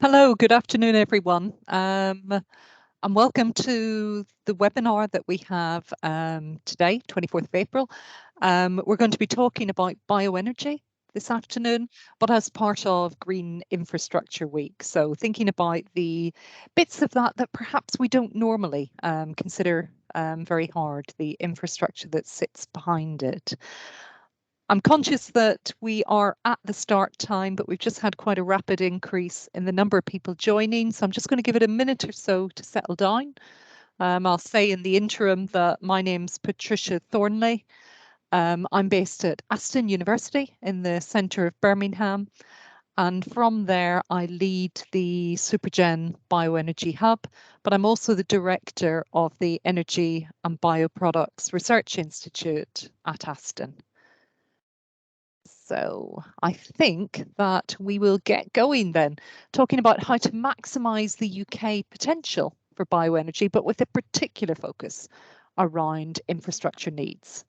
Hello, good afternoon, everyone. And welcome to the webinar that we have today, 24th of April. We're going to be talking about bioenergy this afternoon, but as part of Green Infrastructure Week. So thinking about the bits of that perhaps we don't normally consider very hard, the infrastructure that sits behind it. I'm conscious that we are at the start time, but we've just had quite a rapid increase in the number of people joining. So I'm just going to give it a minute or so to settle down. I'll say in the interim that my name's Patricia Thornley. I'm based at Aston University in the centre of Birmingham. And from there, I lead the Supergen Bioenergy Hub, but I'm also the director of the Energy and Bioproducts Research Institute at Aston. So I think that we will get going then, talking about how to maximise the UK potential for bioenergy, but with a particular focus around infrastructure needs.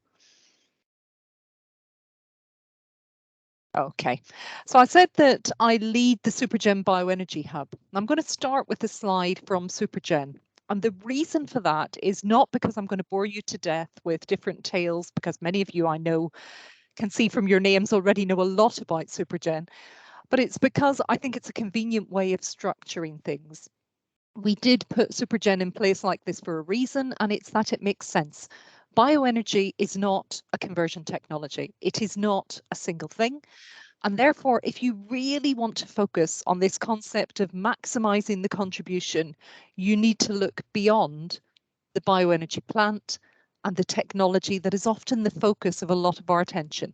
Okay, so I said that I lead the Supergen Bioenergy Hub. I'm going to start with a slide from Supergen. And the reason for that is not because I'm going to bore you to death with different tales, because many of you I know can see from your names already know a lot about Supergen, but it's because I think it's a convenient way of structuring things. We did put Supergen in place like this for a reason, and it's that it makes sense. Bioenergy is not a conversion technology. It is not a single thing. And therefore, if you really want to focus on this concept of maximizing the contribution, you need to look beyond the bioenergy plant and the technology that is often the focus of a lot of our attention.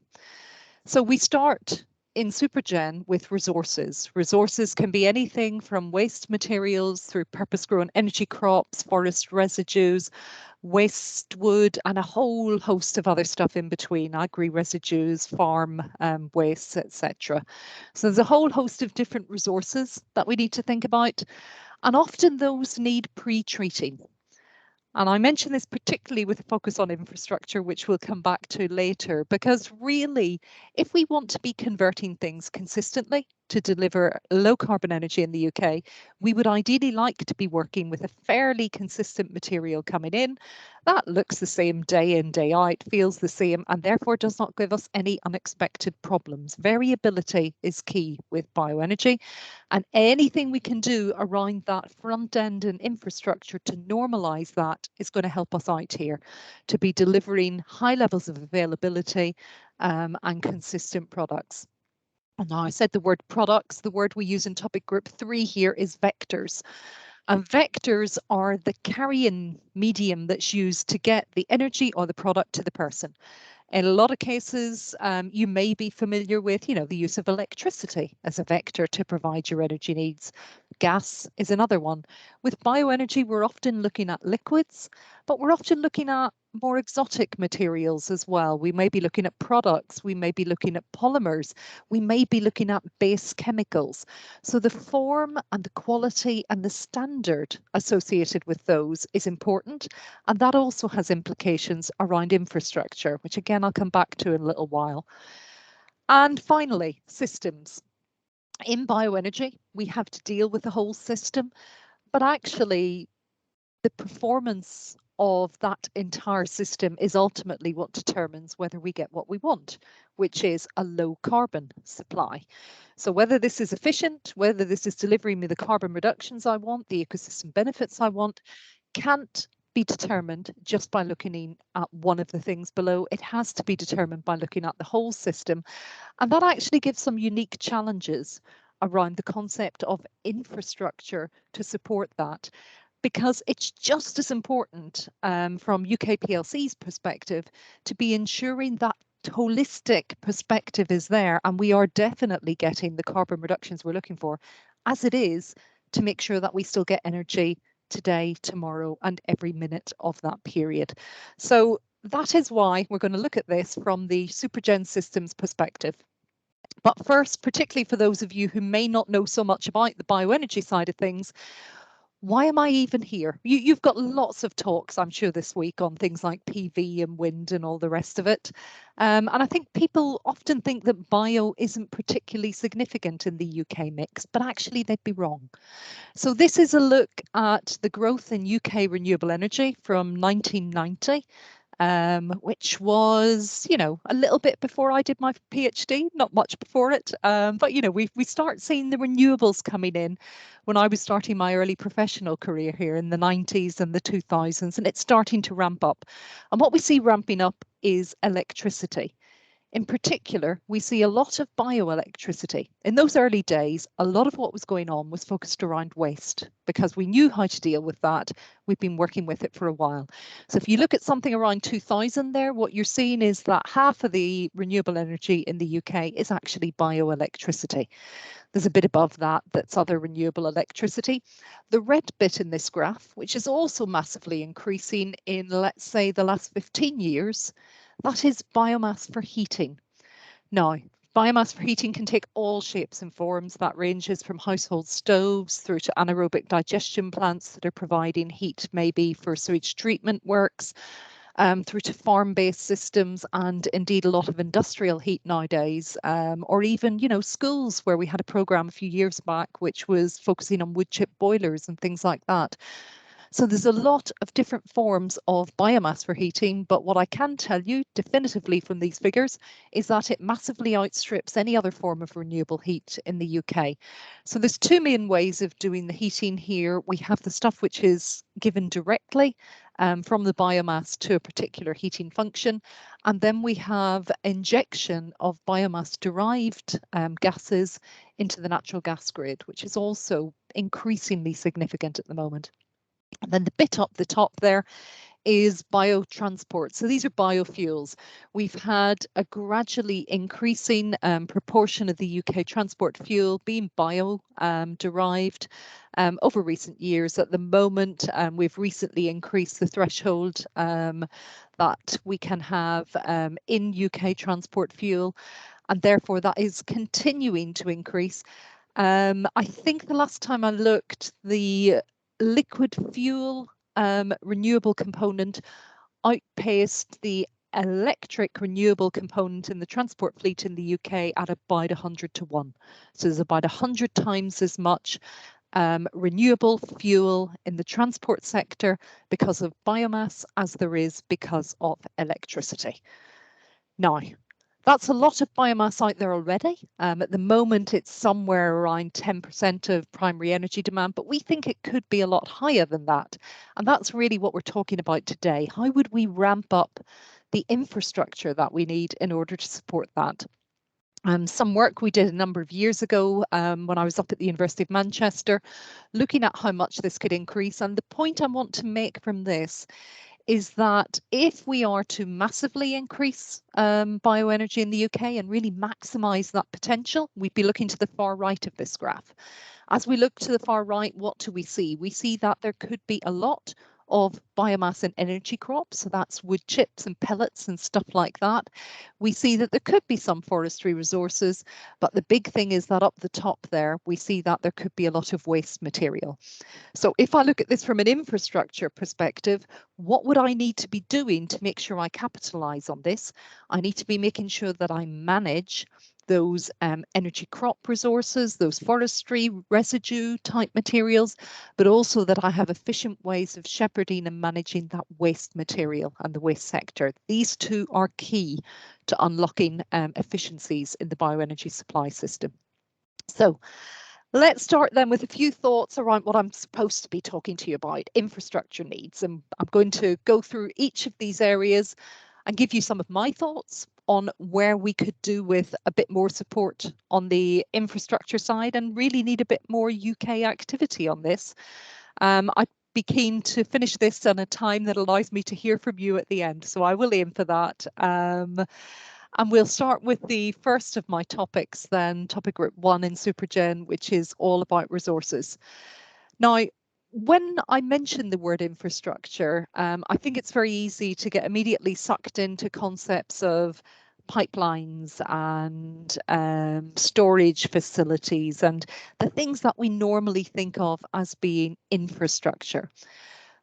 So we start in Supergen with resources. Resources can be anything from waste materials through purpose-grown energy crops, forest residues, waste wood, and a whole host of other stuff in between, agri-residues, farm wastes, etc. So there's a whole host of different resources that we need to think about, and often those need pre-treating. And I mention this particularly with a focus on infrastructure, which we'll come back to later, because really, if we want to be converting things consistently to deliver low carbon energy in the UK, we would ideally like to be working with a fairly consistent material coming in that looks the same day in, day out, feels the same, and therefore does not give us any unexpected problems. Variability is key with bioenergy, and anything we can do around that front end and infrastructure to normalise that is going to help us out here to be delivering high levels of availability and consistent products. And now I said the word products, the word we use in topic group 3 here is vectors. And vectors are the carrying medium that's used to get the energy or the product to the person. In a lot of cases, you may be familiar with, the use of electricity as a vector to provide your energy needs. Gas is another one. With bioenergy, we're often looking at liquids, but we're often looking at more exotic materials as well. We may be looking at products, we may be looking at polymers, we may be looking at base chemicals. So the form and the quality and the standard associated with those is important. And that also has implications around infrastructure, which again, I'll come back to in a little while. And finally, systems. In bioenergy, we have to deal with the whole system, but actually the performance of that entire system is ultimately what determines whether we get what we want, which is a low carbon supply. So whether this is efficient, whether this is delivering me the carbon reductions I want, the ecosystem benefits I want, can't be determined just by looking at one of the things below. It has to be determined by looking at the whole system. And that actually gives some unique challenges around the concept of infrastructure to support that, because it's just as important from UK PLC's perspective to be ensuring that holistic perspective is there, and we are definitely getting the carbon reductions we're looking for, as it is to make sure that we still get energy today, tomorrow, and every minute of that period. So that is why we're going to look at this from the Supergen systems perspective. But first, particularly for those of you who may not know so much about the bioenergy side of things, Why am I even here? You've got lots of talks, I'm sure, this week on things like PV and wind and all the rest of it. And I think people often think that bio isn't particularly significant in the UK mix, but actually they'd be wrong. So this is a look at the growth in UK renewable energy from 1990. Which was, a little bit before I did my PhD, not much before it. But, we start seeing the renewables coming in when I was starting my early professional career here in the 90s and the 2000s, and it's starting to ramp up. And what we see ramping up is electricity. In particular, we see a lot of bioelectricity. In those early days, a lot of what was going on was focused around waste because we knew how to deal with that. We've been working with it for a while. So if you look at something around 2000 there, what you're seeing is that half of the renewable energy in the UK is actually bioelectricity. There's a bit above that that's other renewable electricity. The red bit in this graph, which is also massively increasing in, let's say, the last 15 years, that is biomass for heating. Now, biomass for heating can take all shapes and forms. That ranges from household stoves through to anaerobic digestion plants that are providing heat maybe for sewage treatment works, through to farm-based systems and indeed a lot of industrial heat nowadays, or even, schools where we had a programme a few years back which was focusing on wood chip boilers and things like that. So there's a lot of different forms of biomass for heating, but what I can tell you definitively from these figures is that it massively outstrips any other form of renewable heat in the UK. So there's two main ways of doing the heating here. We have the stuff which is given directly from the biomass to a particular heating function, and then we have injection of biomass derived gases into the natural gas grid, which is also increasingly significant at the moment. And then the bit up the top there is biotransport. So these are biofuels. We've had a gradually increasing proportion of the UK transport fuel being bio derived over recent years. At the moment, we've recently increased the threshold that we can have in UK transport fuel, and therefore that is continuing to increase. I think the last time I looked, the liquid fuel renewable component outpaced the electric renewable component in the transport fleet in the UK at about 100 to 1. So there's about 100 times as much renewable fuel in the transport sector because of biomass as there is because of electricity. Now, that's a lot of biomass out there already. At the moment, it's somewhere around 10% of primary energy demand, but we think it could be a lot higher than that. And that's really what we're talking about today. How would we ramp up the infrastructure that we need in order to support that? Some work we did a number of years ago when I was up at the University of Manchester, looking at how much this could increase. And the point I want to make from this is that if we are to massively increase bioenergy in the UK and really maximise that potential, we'd be looking to the far right of this graph. As we look to the far right, what do we see? We see that there could be a lot of biomass and energy crops, so that's wood chips and pellets and stuff like that. We see that there could be some forestry resources, but the big thing is that up the top there, we see that there could be a lot of waste material. So if I look at this from an infrastructure perspective, what would I need to be doing to make sure I capitalise on this? I need to be making sure that I manage those energy crop resources, those forestry residue type materials, but also that I have efficient ways of shepherding and managing that waste material and the waste sector. These two are key to unlocking efficiencies in the bioenergy supply system. So let's start then with a few thoughts around what I'm supposed to be talking to you about, infrastructure needs. And I'm going to go through each of these areas and give you some of my thoughts on where we could do with a bit more support on the infrastructure side and really need a bit more UK activity on this. I'd be keen to finish this in a time that allows me to hear from you at the end, so I will aim for that. And we'll start with the first of my topics then, topic group 1 in Supergen, which is all about resources. Now, when I mention the word infrastructure, I think it's very easy to get immediately sucked into concepts of pipelines and storage facilities and the things that we normally think of as being infrastructure.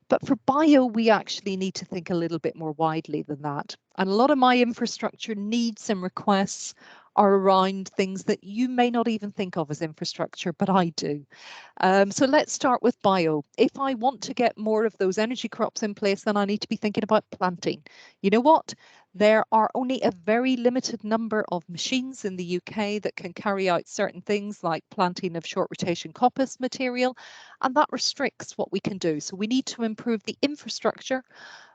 But for bio, we actually need to think a little bit more widely than that. And a lot of my infrastructure needs and requests are around things that you may not even think of as infrastructure, but I do. So let's start with bio. If I want to get more of those energy crops in place, then I need to be thinking about planting. You know what? There are only a very limited number of machines in the UK that can carry out certain things like planting of short rotation coppice material, and that restricts what we can do. So we need to improve the infrastructure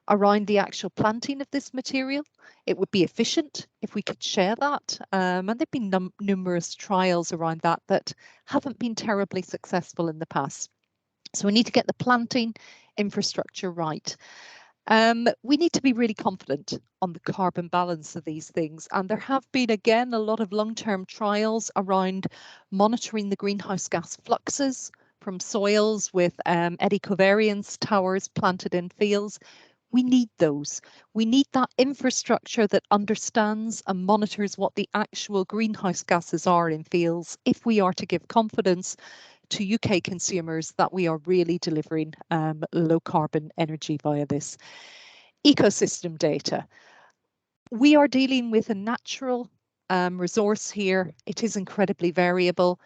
around the actual planting of this material. It would be efficient if we could share that. And there've been numerous trials around that haven't been terribly successful in the past. So we need to get the planting infrastructure right. We need to be really confident on the carbon balance of these things. And there have been, again, a lot of long-term trials around monitoring the greenhouse gas fluxes from soils with eddy covariance towers planted in fields. We need those. We need that infrastructure that understands and monitors what the actual greenhouse gases are in fields if we are to give confidence to UK consumers that we are really delivering low carbon energy via this. Ecosystem data. We are dealing with a natural resource here. It is incredibly variable.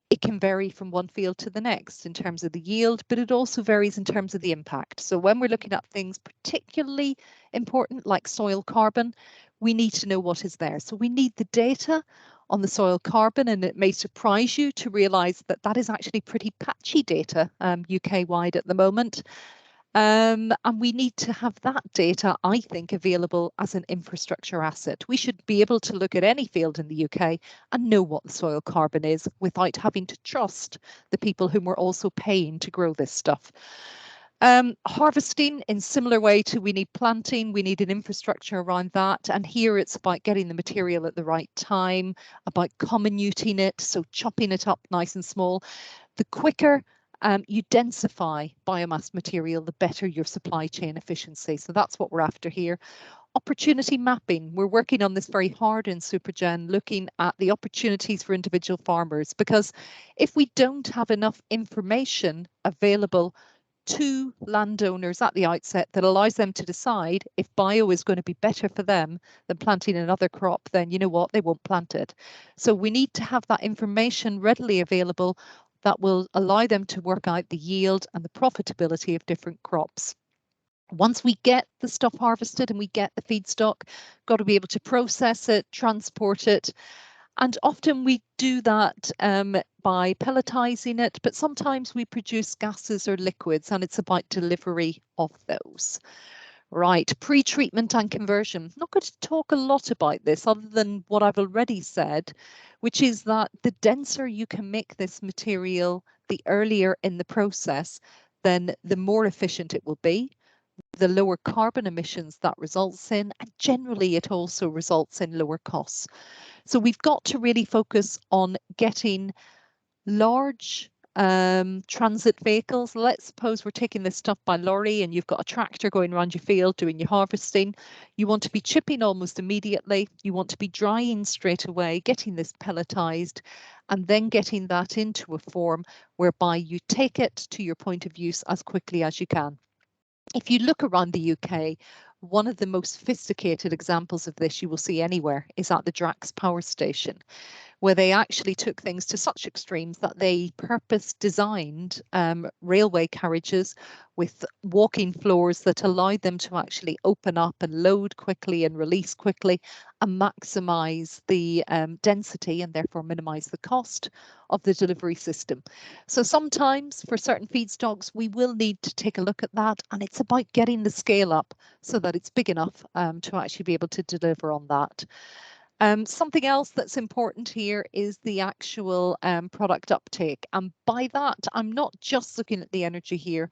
It can vary from one field to the next in terms of the yield, but it also varies in terms of the impact. So when we're looking at things particularly important like soil carbon, we need to know what is there. So we need the data on the soil carbon, and it may surprise you to realise that that is actually pretty patchy data UK-wide at the moment. And we need to have that data, I think, available as an infrastructure asset. We should be able to look at any field in the UK and know what the soil carbon is without having to trust the people whom we're also paying to grow this stuff. Harvesting, in similar way to we need planting, we need an infrastructure around that. And here it's about getting the material at the right time, about comminuting it, so chopping it up nice and small. The quicker you densify biomass material, the better your supply chain efficiency. So that's what we're after here. Opportunity mapping. We're working on this very hard in SuperGen, looking at the opportunities for individual farmers, because if we don't have enough information available to landowners at the outset that allows them to decide if bio is going to be better for them than planting another crop, then you know what, they won't plant it. So we need to have that information readily available that will allow them to work out the yield and the profitability of different crops. Once we get the stuff harvested and we get the feedstock, got to be able to process it, transport it. And often we do that by pelletizing it, but sometimes we produce gases or liquids, and it's about delivery of those. Right, pre-treatment and conversion. I'm not going to talk a lot about this other than what I've already said, which is that the denser you can make this material, the earlier in the process, then the more efficient it will be, the lower carbon emissions that results in, and generally it also results in lower costs. So we've got to really focus on getting large transit vehicles. Let's suppose we're taking this stuff by lorry and you've got a tractor going around your field doing your harvesting. You want to be chipping almost immediately. You want to be drying straight away, getting this pelletized, and then getting that into a form whereby you take it to your point of use as quickly as you can. If you look around the UK, one of the most sophisticated examples of this you will see anywhere is at the Drax power station, where they actually took things to such extremes that they purpose designed railway carriages with walking floors that allowed them to actually open up and load quickly and release quickly and maximize the density and therefore minimize the cost of the delivery system. So sometimes for certain feedstocks, we will need to take a look at that, and it's about getting the scale up so that it's big enough to actually be able to deliver on that. Something else that's important here is the actual product uptake. And by that, I'm not just looking at the energy here,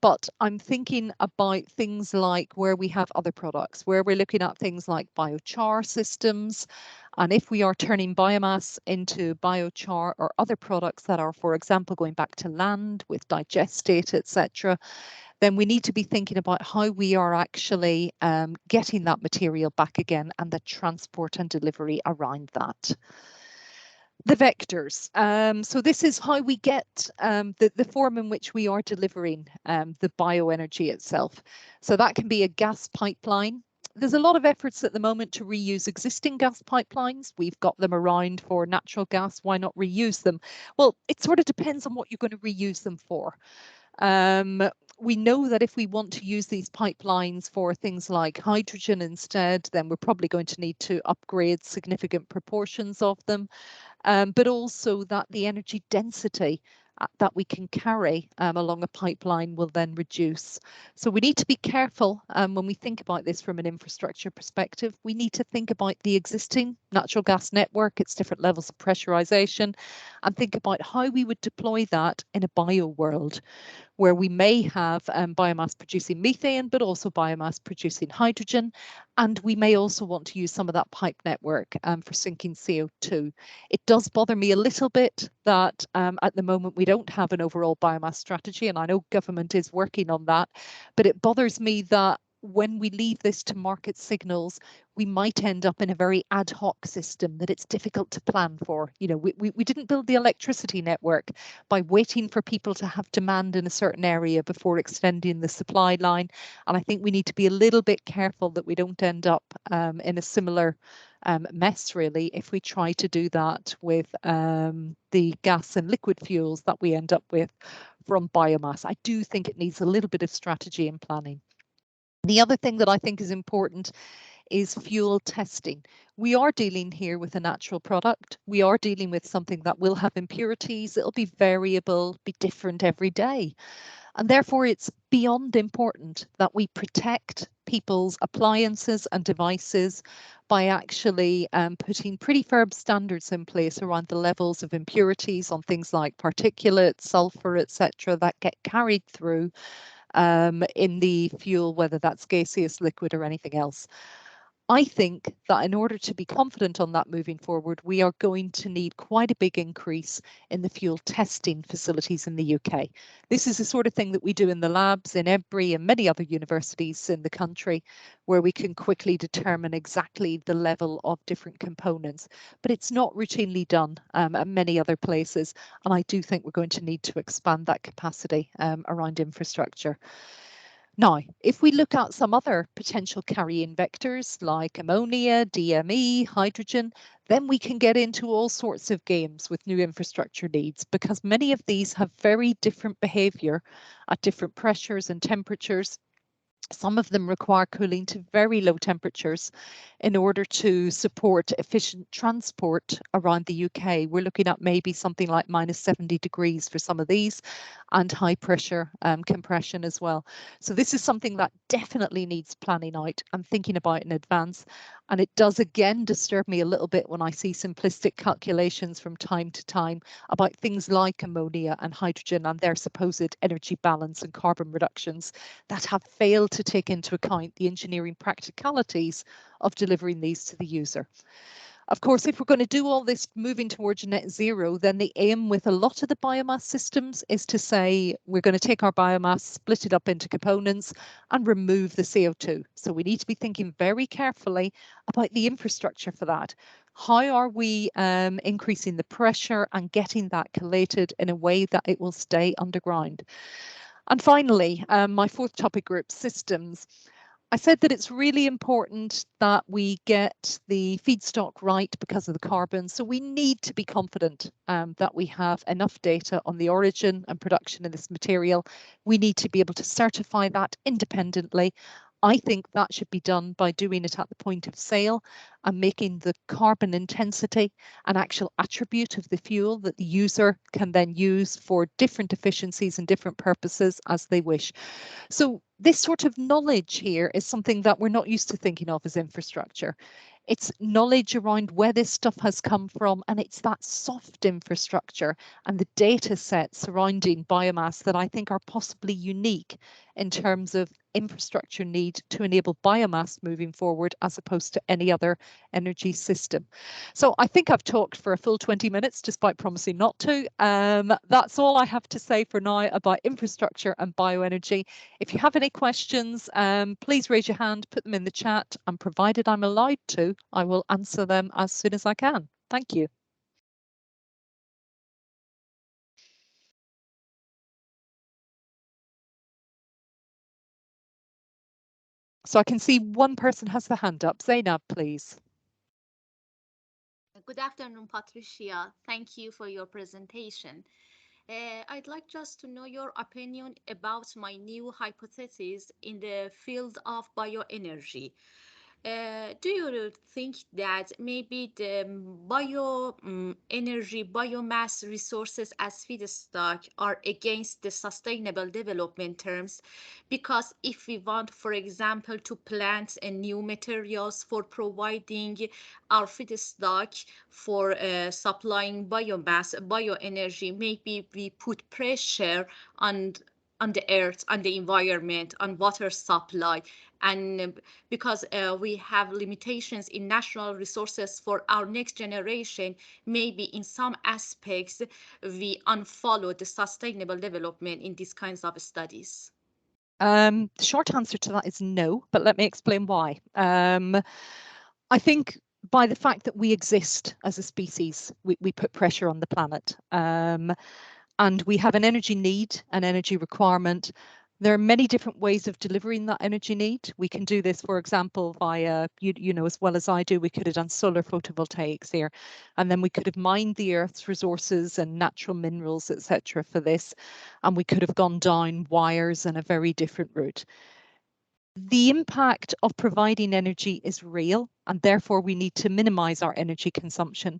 but I'm thinking about things like where we have other products, where we're looking at things like biochar systems. And if we are turning biomass into biochar or other products that are, for example, going back to land with digestate, etc., then we need to be thinking about how we are actually getting that material back again and the transport and delivery around that. The vectors. So this is how we get the form in which we are delivering the bioenergy itself. So that can be a gas pipeline. There's a lot of efforts at the moment to reuse existing gas pipelines. We've got them around for natural gas. Why not reuse them? Well, it sort of depends on what you're going to reuse them for. We know that if we want to use these pipelines for things like hydrogen instead, then we're probably going to need to upgrade significant proportions of them, but also that the energy density that we can carry along a pipeline will then reduce. So we need to be careful when we think about this from an infrastructure perspective. We need to think about the existing natural gas network, its different levels of pressurization, and think about how we would deploy that in a bio world, where we may have biomass producing methane, but also biomass producing hydrogen. And we may also want to use some of that pipe network for sinking CO2. It does bother me a little bit that at the moment we don't have an overall biomass strategy, and I know government is working on that, but it bothers me that when we leave this to market signals, we might end up in a very ad hoc system that it's difficult to plan for. You know, we didn't build the electricity network by waiting for people to have demand in a certain area before extending the supply line. And I think we need to be a little bit careful that we don't end up in a similar mess, really, if we try to do that with the gas and liquid fuels that we end up with from biomass. I do think it needs a little bit of strategy and planning. The other thing that I think is important is fuel testing. We are dealing here with a natural product. We are dealing with something that will have impurities. It'll be variable, be different every day. And therefore, it's beyond important that we protect people's appliances and devices by actually putting pretty firm standards in place around the levels of impurities on things like particulates, sulfur, etc., that get carried through in the fuel, whether that's gaseous, liquid, or anything else. I think that in order to be confident on that moving forward, we are going to need quite a big increase in the fuel testing facilities in the UK. This is the sort of thing that we do in the labs in EBRI and many other universities in the country, where we can quickly determine exactly the level of different components. But it's not routinely done at many other places. And I do think we're going to need to expand that capacity around infrastructure. Now, if we look at some other potential carrying vectors like ammonia, DME, hydrogen, then we can get into all sorts of games with new infrastructure needs, because many of these have very different behavior at different pressures and temperatures. Some of them require cooling to very low temperatures in order to support efficient transport around the UK. We're looking at maybe something like -70 degrees for some of these, and high pressure compression as well. So this is something that definitely needs planning out and thinking about in advance. And it does again disturb me a little bit when I see simplistic calculations from time to time about things like ammonia and hydrogen and their supposed energy balance and carbon reductions that have failed to take into account the engineering practicalities of delivering these to the user. Of course, if we're going to do all this moving towards net zero, then the aim with a lot of the biomass systems is to say we're going to take our biomass, split it up into components, and remove the CO2. So we need to be thinking very carefully about the infrastructure for that. How are we increasing the pressure and getting that collated in a way that it will stay underground? And finally, my fourth topic group, systems. I said that it's really important that we get the feedstock right because of the carbon. So we need to be confident that we have enough data on the origin and production of this material. We need to be able to certify that independently. I think that should be done by doing it at the point of sale and making the carbon intensity an actual attribute of the fuel that the user can then use for different efficiencies and different purposes as they wish. So this sort of knowledge here is something that we're not used to thinking of as infrastructure. It's knowledge around where this stuff has come from, and it's that soft infrastructure and the data sets surrounding biomass that I think are possibly unique in terms of infrastructure need to enable biomass moving forward as opposed to any other energy system. So I think I've talked for a full 20 minutes despite promising not to. That's all I have to say for now about infrastructure and bioenergy. If you have any questions, please raise your hand, put them in the chat, and provided I'm allowed to, I will answer them as soon as I can. Thank you. So I can see one person has the hand up. Zainab, please. Good afternoon, Patricia. Thank you for your presentation. I'd like just to know your opinion about my new hypothesis in the field of bioenergy. Do you think that maybe the bioenergy, biomass resources as feedstock are against the sustainable development terms? Because if we want, for example, to plant new materials for providing our feedstock for supplying biomass, bioenergy, maybe we put pressure on the earth, on the environment, on water supply, and because we have limitations in natural resources for our next generation, maybe in some aspects we unfollow the sustainable development in these kinds of studies. The short answer to that is no, but let me explain why. I think by the fact that we exist as a species, we put pressure on the planet. And we have an energy need, an energy requirement. There are many different ways of delivering that energy need. We can do this, for example, via, you know, as well as I do, we could have done solar photovoltaics here, and then we could have mined the Earth's resources and natural minerals, etc., for this, and we could have gone down wires and a very different route. The impact of providing energy is real, and therefore we need to minimize our energy consumption.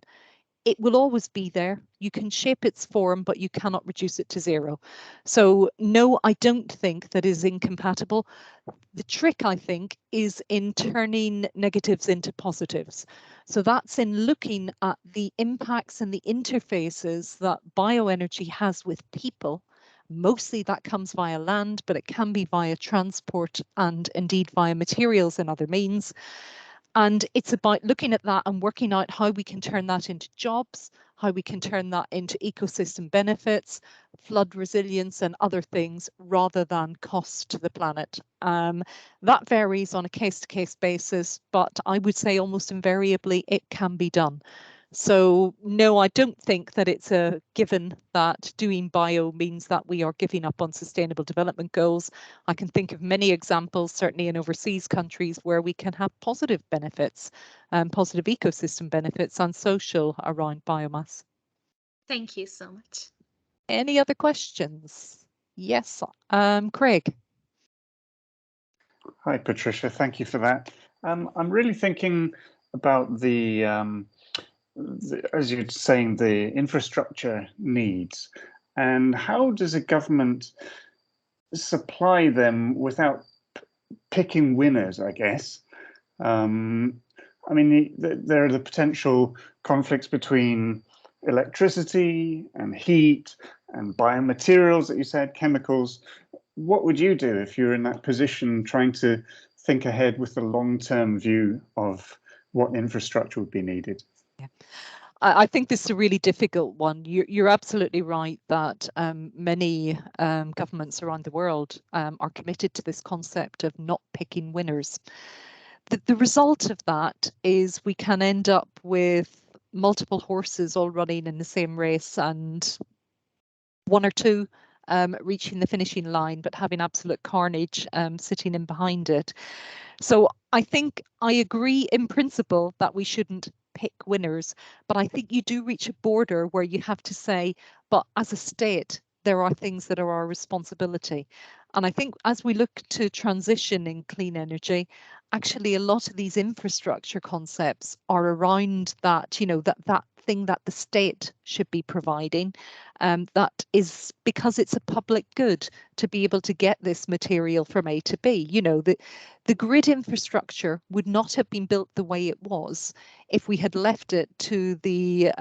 It will always be there. You can shape its form, but you cannot reduce it to zero. So no, I don't think that is incompatible. The trick, I think, is in turning negatives into positives. So that's in looking at the impacts and the interfaces that bioenergy has with people. Mostly that comes via land, but it can be via transport and indeed via materials and other means. And it's about looking at that and working out how we can turn that into jobs, how we can turn that into ecosystem benefits, flood resilience and other things rather than cost to the planet. That varies on a case-to-case basis, but I would say almost invariably it can be done. So no, I don't think that it's a given that doing bio means that we are giving up on sustainable development goals. I can think of many examples, certainly in overseas countries, where we can have positive benefits, positive ecosystem benefits and social around biomass. Thank you so much. Any other questions? Yes, Craig. Hi, Patricia. Thank you for that. I'm really thinking about as you're saying, the infrastructure needs, and how does a government supply them without picking winners, I guess? I mean, there are the potential conflicts between electricity and heat and biomaterials that you said, chemicals. What would you do if you're in that position, trying to think ahead with the long-term view of what infrastructure would be needed? Yeah. I think this is a really difficult one. You're absolutely right that many governments around the world are committed to this concept of not picking winners. The result of that is we can end up with multiple horses all running in the same race and one or two reaching the finishing line, but having absolute carnage sitting in behind it. So I think I agree in principle that we shouldn't pick winners, but I think you do reach a border where you have to say, but as a state, there are things that are our responsibility. And I think as we look to transition in clean energy, actually a lot of these infrastructure concepts are around that, you know, that something that the state should be providing. That is because it's a public good to be able to get this material from A to B. You know, the grid infrastructure would not have been built the way it was if we had left it to the,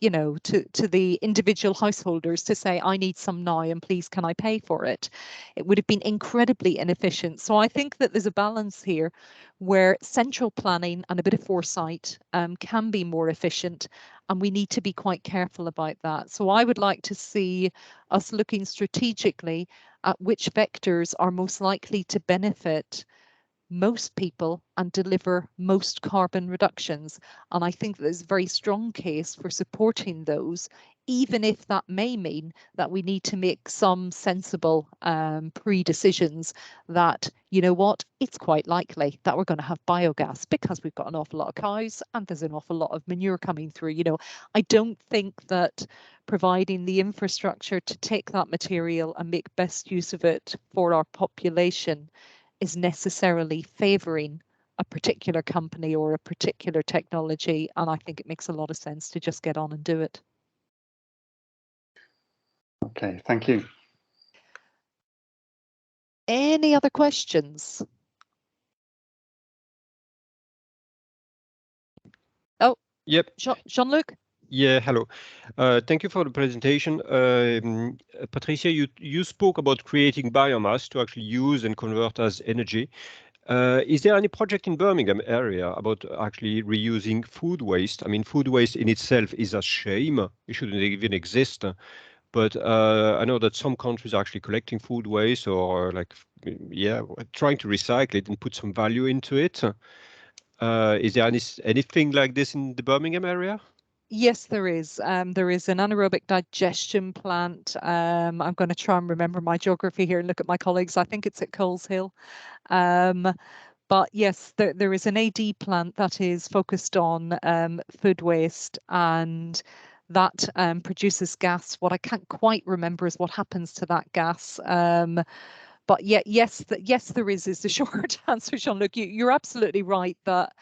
you know, to the individual householders to say, I need some now and please can I pay for it? It would have been incredibly inefficient. So I think that there's a balance here where central planning and a bit of foresight can be more efficient, and we need to be quite careful about that. So I would like to see us looking strategically at which vectors are most likely to benefit most people and deliver most carbon reductions. And I think there's a very strong case for supporting those, even if that may mean that we need to make some sensible pre-decisions that, you know what, it's quite likely that we're going to have biogas because we've got an awful lot of cows and there's an awful lot of manure coming through. You know, I don't think that providing the infrastructure to take that material and make best use of it for our population is necessarily favouring a particular company or a particular technology, and I think it makes a lot of sense to just get on and do it. Okay, thank you. Any other questions? Oh, yep. Jean-Luc? Yeah, hello. Thank you for the presentation. Patricia, you spoke about creating biomass to actually use and convert as energy. Is there any project in Birmingham area about actually reusing food waste? I mean, food waste in itself is a shame. It shouldn't even exist. But I know that some countries are actually collecting food waste or like, yeah, trying to recycle it and put some value into it. Is there anything like this in the Birmingham area? Yes, there is. There is an anaerobic digestion plant. I'm going to try and remember my geography here and look at my colleagues. I think it's at Coleshill. But yes, there is an AD plant that is focused on food waste, and that produces gas. What I can't quite remember is what happens to that gas. But yeah, yes, there is the short answer, Jean-Luc. You're absolutely right that,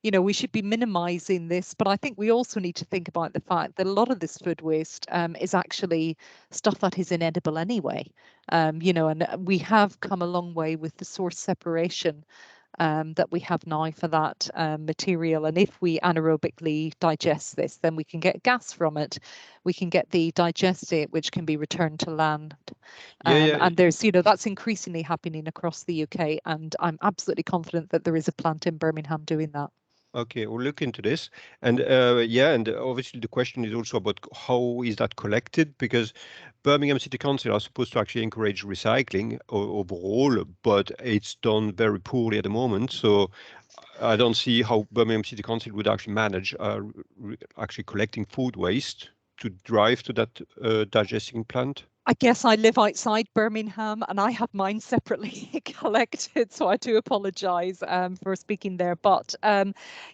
you know, we should be minimizing this, but I think we also need to think about the fact that a lot of this food waste is actually stuff that is inedible anyway. You know, and we have come a long way with the source separation that we have now for that material. And if we anaerobically digest this, then we can get gas from it. We can get the digestate, which can be returned to land. And there's, you know, that's increasingly happening across the UK. And I'm absolutely confident that there is a plant in Birmingham doing that. Okay, we'll look into this. And yeah, and obviously the question is also about how is that collected, because Birmingham City Council are supposed to actually encourage recycling overall, but it's done very poorly at the moment. So I don't see how Birmingham City Council would actually manage actually collecting food waste to drive to that digesting plant. I guess I live outside Birmingham and I have mine separately collected, so I do apologise for speaking there. But,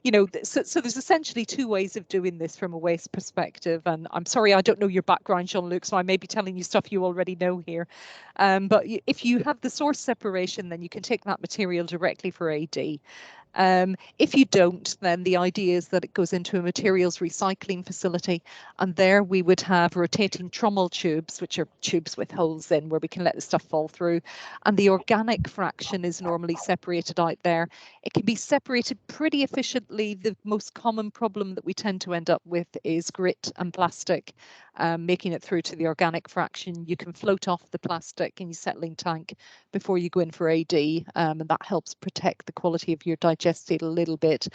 you know, so there's essentially two ways of doing this from a waste perspective. And I'm sorry, I don't know your background, Jean-Luc, so I may be telling you stuff you already know here. But if you have the source separation, then you can take that material directly for AD. If you don't, then the idea is that it goes into a materials recycling facility, and there we would have rotating trommel tubes, which are tubes with holes in where we can let the stuff fall through, and the organic fraction is normally separated out there. It can be separated pretty efficiently. The most common problem that we tend to end up with is grit and plastic, making it through to the organic fraction. You can float off the plastic in your settling tank before you go in for AD, and that helps protect the quality of your digestate a little bit.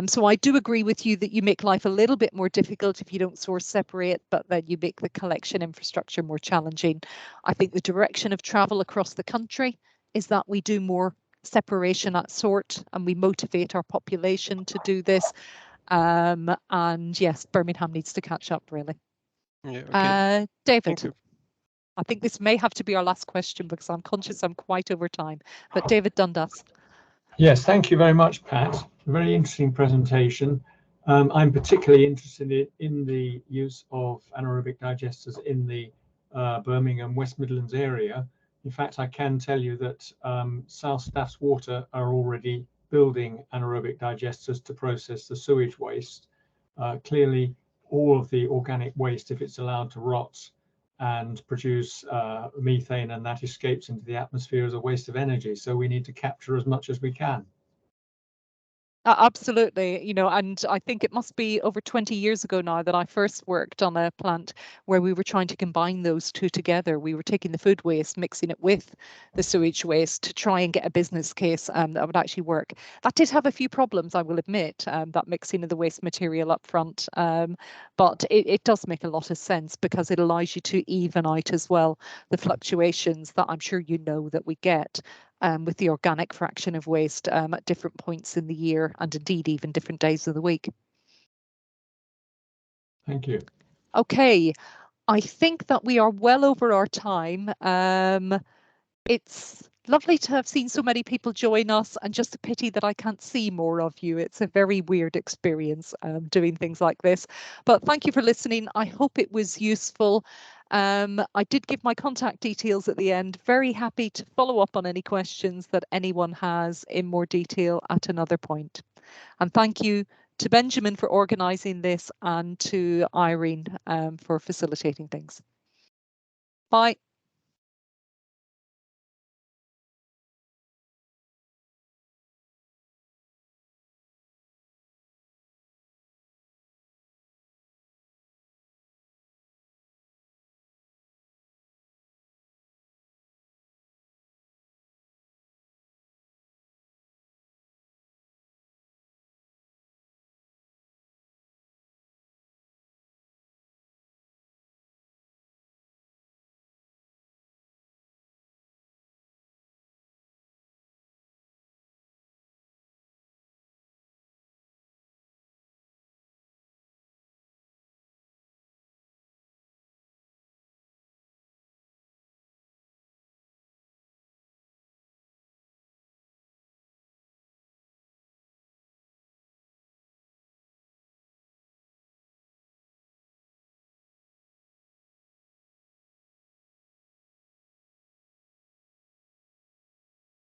So I do agree with you that you make life a little bit more difficult if you don't source separate, but then you make the collection infrastructure more challenging. I think the direction of travel across the country is that we do more separation at sort and we motivate our population to do this. And yes, Birmingham needs to catch up, really. Yeah, okay. David. Thank you. I think this may have to be our last question because I'm conscious I'm quite over time. But David Dundas. Yes, thank you very much, Pat. Very interesting presentation. I'm particularly interested in the use of anaerobic digesters in the Birmingham West Midlands area. In fact, I can tell you that South Staffs Water are already building anaerobic digesters to process the sewage waste. Clearly, all of the organic waste, if it's allowed to rot and produce methane, and that escapes into the atmosphere as a waste of energy. So we need to capture as much as we can. Absolutely, you know, and I think it must be over 20 years ago now that I first worked on a plant where we were trying to combine those two together. We were taking the food waste, mixing it with the sewage waste to try and get a business case that would actually work. That did have a few problems, I will admit, that mixing of the waste material up front, but it does make a lot of sense because it allows you to even out as well the fluctuations that I'm sure you know that we get. With the organic fraction of waste at different points in the year and indeed even different days of the week. Thank you. Okay, I think that we are well over our time. It's lovely to have seen so many people join us, and just a pity that I can't see more of you. It's a very weird experience doing things like this, but thank you for listening. I hope it was useful. I did give my contact details at the end. Very happy to follow up on any questions that anyone has in more detail at another point. And thank you to Benjamin for organising this and to Irene for facilitating things. Bye.